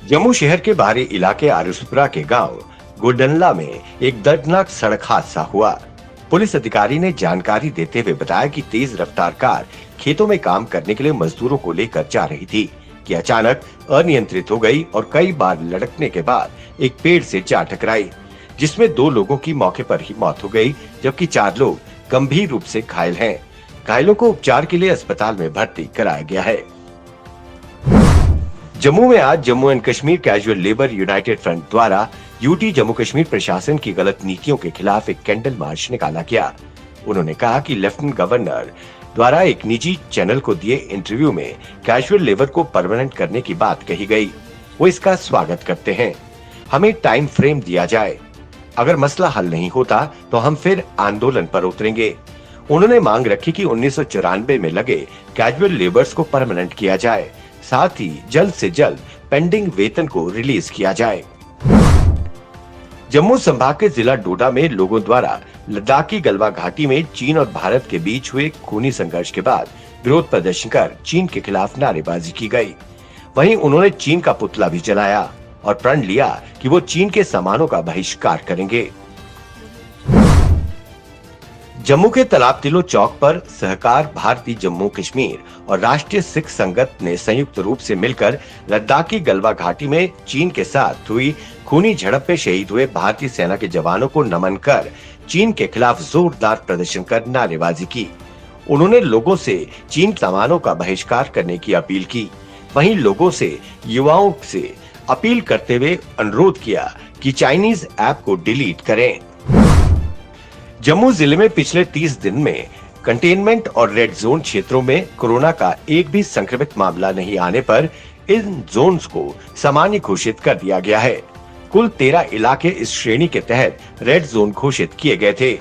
जम्मू शहर के बाहरी इलाके आरिसपुरा के गांव गोडनला में एक दर्दनाक सड़क हादसा हुआ। पुलिस अधिकारी ने जानकारी देते हुए बताया कि तेज रफ्तार कार खेतों में काम करने के लिए मजदूरों को लेकर जा रही थी कि अचानक अनियंत्रित हो गई और कई बार लड़कने के बाद एक पेड़ से जा टकराई, जिसमें 2 लोगों की मौके पर ही मौत हो गई, जबकि 4 लोग गंभीर रूप से घायल हैं। घायलों को उपचार के लिए अस्पताल में भर्ती कराया गया है। जम्मू में आज Jammu and Kashmir casual labour United front द्वारा यूटी जम्मू कश्मीर प्रशासन की गलत नीतियों के खिलाफ एक कैंडल मार्च निकाला गया। उन्होंने कहा कि लेफ्टिनेंट गवर्नर द्वारा एक निजी चैनल को दिए इंटरव्यू में कैजुअल लेबर को परमानेंट करने की बात कही गई। वो इसका स्वागत करते हैं। हमें टाइम फ्रेम दिया जाए। अगर मसला हल नहीं होता तो हम फिर आंदोलन पर उतरेंगे। उन्होंने मांग रखी कि 1994 में लगे कैजुअल लेबर्स को परमानेंट किया जाए, साथ ही जल्द से जल्द पेंडिंग वेतन को रिलीज किया जाए। जम्मू संभाग के जिला डोडा में लोगों द्वारा लद्दाख की गलवा घाटी में चीन और भारत के बीच हुए खूनी संघर्ष के बाद विरोध प्रदर्शन कर चीन के खिलाफ नारेबाजी की गई। वहीं उन्होंने चीन का पुतला भी जलाया और प्रण लिया कि वो चीन के सामानों का बहिष्कार करेंगे। जम्मू के तालाब तिलो चौक पर सहकार भारती जम्मू कश्मीर और राष्ट्रीय सिख संगत ने संयुक्त रूप से मिलकर लद्दाख की गलवा घाटी में चीन के साथ हुई खूनी झड़प में शहीद हुए भारतीय सेना के जवानों को नमन कर चीन के खिलाफ जोरदार प्रदर्शन कर नारेबाजी की। उन्होंने लोगों से चीन सामानों का बहिष्कार करने की अपील की। वहीं लोगों से युवाओं से अपील करते हुए अनुरोध किया कि चाइनीज ऐप को डिलीट करें। जम्मू जिले में पिछले 30 दिन में कंटेनमेंट और रेड जोन क्षेत्रों में कोरोना का एक भी संक्रमित मामला नहीं आने पर इन जोन्स को सामान्य घोषित कर दिया गया है। कुल 13 इलाके इस श्रेणी के तहत रेड जोन घोषित किए गए थे।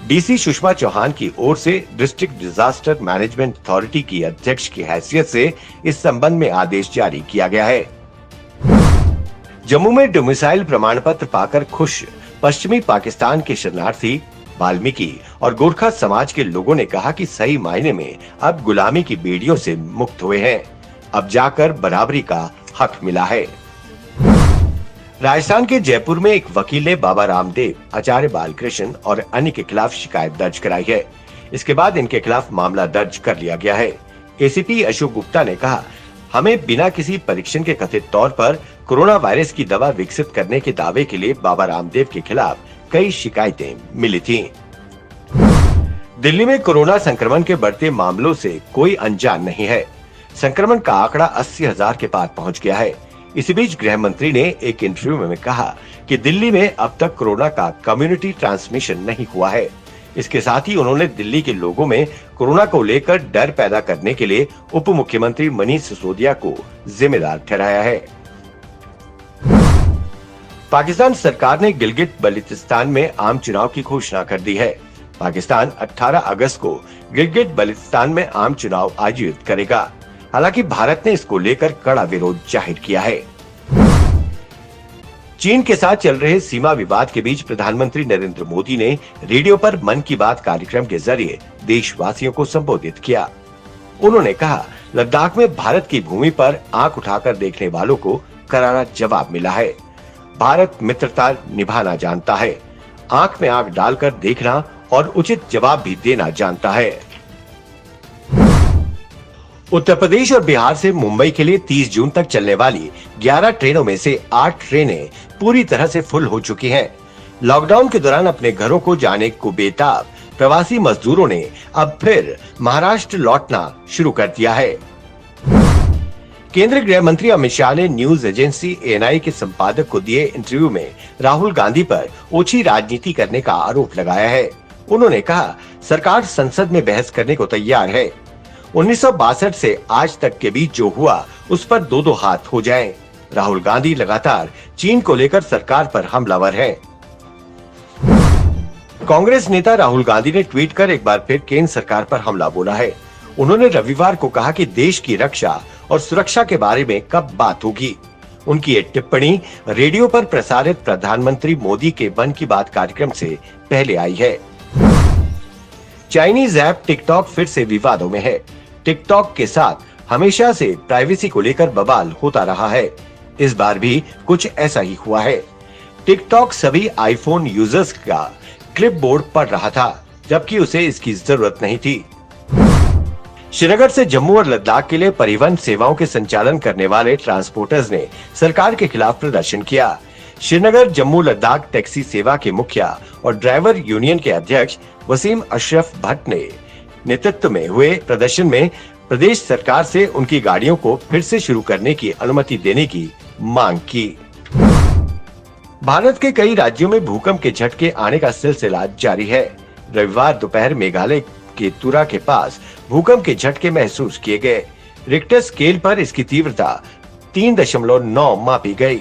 डीसी सुषमा चौहान की ओर से डिस्ट्रिक्ट डिजास्टर मैनेजमेंट अथॉरिटी की अध्यक्ष की हैसियत से इस संबंध में आदेश जारी किया गया है। जम्मू में डोमिसाइल प्रमाण पत्र पाकर खुश पश्चिमी पाकिस्तान के शरणार्थी वाल्मीकि और गोरखा समाज के लोगों ने कहा कि सही मायने में अब गुलामी की बेड़ियों से मुक्त हुए हैं। अब जाकर बराबरी का हक मिला है। राजस्थान के जयपुर में एक वकील ने बाबा रामदेव, आचार्य बालकृष्ण और अन्य के खिलाफ शिकायत दर्ज कराई है। इसके बाद इनके खिलाफ मामला दर्ज कर लिया गया है। एसीपी अशोक गुप्ता ने कहा, हमें बिना किसी परीक्षण के कथित तौर पर कोरोना वायरस की दवा विकसित करने के दावे के लिए बाबा रामदेव के खिलाफ कई शिकायतें मिली थीं। दिल्ली में कोरोना संक्रमण के बढ़ते मामलों से कोई अनजान नहीं है। संक्रमण का आंकड़ा 80,000 के पार पहुंच गया है। इसी बीच गृह मंत्री ने एक इंटरव्यू में कहा कि दिल्ली में अब तक कोरोना का कम्युनिटी ट्रांसमिशन नहीं हुआ है। इसके साथ ही उन्होंने दिल्ली के लोगों में कोरोना को लेकर डर पैदा करने के लिए उप मुख्यमंत्री मनीष सिसोदिया को जिम्मेदार ठहराया है। पाकिस्तान सरकार ने गिलगित बल्तिस्तान में आम चुनाव की घोषणा कर दी है। पाकिस्तान 18 अगस्त को गिलगित बल्तिस्तान में आम चुनाव आयोजित करेगा। हालांकि भारत ने इसको लेकर कड़ा विरोध जाहिर किया है। चीन के साथ चल रहे सीमा विवाद के बीच प्रधानमंत्री नरेंद्र मोदी ने रेडियो पर मन की बात कार्यक्रम के जरिए देशवासियों को संबोधित किया। उन्होंने कहा, लद्दाख में भारत की भूमि पर आंख उठाकर देखने वालों को करारा जवाब मिला है। भारत मित्रता निभाना जानता है, आंख में आंख डालकर देखना और उचित जवाब भी देना जानता है। उत्तर प्रदेश और बिहार से मुंबई के लिए 30 जून तक चलने वाली 11 ट्रेनों में से 8 ट्रेनें पूरी तरह से फुल हो चुकी हैं। लॉकडाउन के दौरान अपने घरों को जाने को बेताब प्रवासी मजदूरों ने अब फिर महाराष्ट्र लौटना शुरू कर दिया है। केंद्रीय गृह मंत्री अमित शाह ने न्यूज एजेंसी एएनआई के संपादक को दिए इंटरव्यू में राहुल गांधी पर ओछी राजनीति करने का आरोप लगाया है। उन्होंने कहा, सरकार संसद में बहस करने को तैयार है। 1962 से आज तक के बीच जो हुआ उस पर 2-2 हाथ हो जाएं। राहुल गांधी लगातार चीन को लेकर सरकार पर हमलावर हैं। कांग्रेस नेता राहुल गांधी ने ट्वीट कर एक बार फिर केंद्र सरकार पर हमला बोला है। उन्होंने रविवार को कहा कि देश की रक्षा और सुरक्षा के बारे में कब बात होगी। उनकी ये टिप्पणी रेडियो पर प्रसारित प्रधानमंत्री मोदी के मन की बात कार्यक्रम से पहले आई है। चाइनीज ऐप टिकटॉक फिर से विवादों में है। टिकटॉक के साथ हमेशा से प्राइवेसी को लेकर बवाल होता रहा है। इस बार भी कुछ ऐसा ही हुआ है। टिकटॉक सभी आईफोन यूजर्स का क्लिपबोर्ड पढ़ रहा था, जबकि उसे इसकी जरूरत नहीं थी। श्रीनगर से जम्मू और लद्दाख के लिए परिवहन सेवाओं के संचालन करने वाले ट्रांसपोर्टर्स ने सरकार के खिलाफ प्रदर्शन किया। श्रीनगर जम्मू लद्दाख टैक्सी सेवा के मुखिया और ड्राइवर यूनियन के अध्यक्ष वसीम अशरफ भट्ट ने नेतृत्व में हुए प्रदर्शन में प्रदेश सरकार से उनकी गाड़ियों को फिर से शुरू करने की अनुमति देने की मांग की। भारत के कई राज्यों में भूकंप के झटके आने का सिलसिला जारी है। रविवार दोपहर मेघालय के तुरा के पास भूकंप के झटके महसूस किए गए। रिक्टर स्केल पर इसकी तीव्रता 3.9 मापी गई।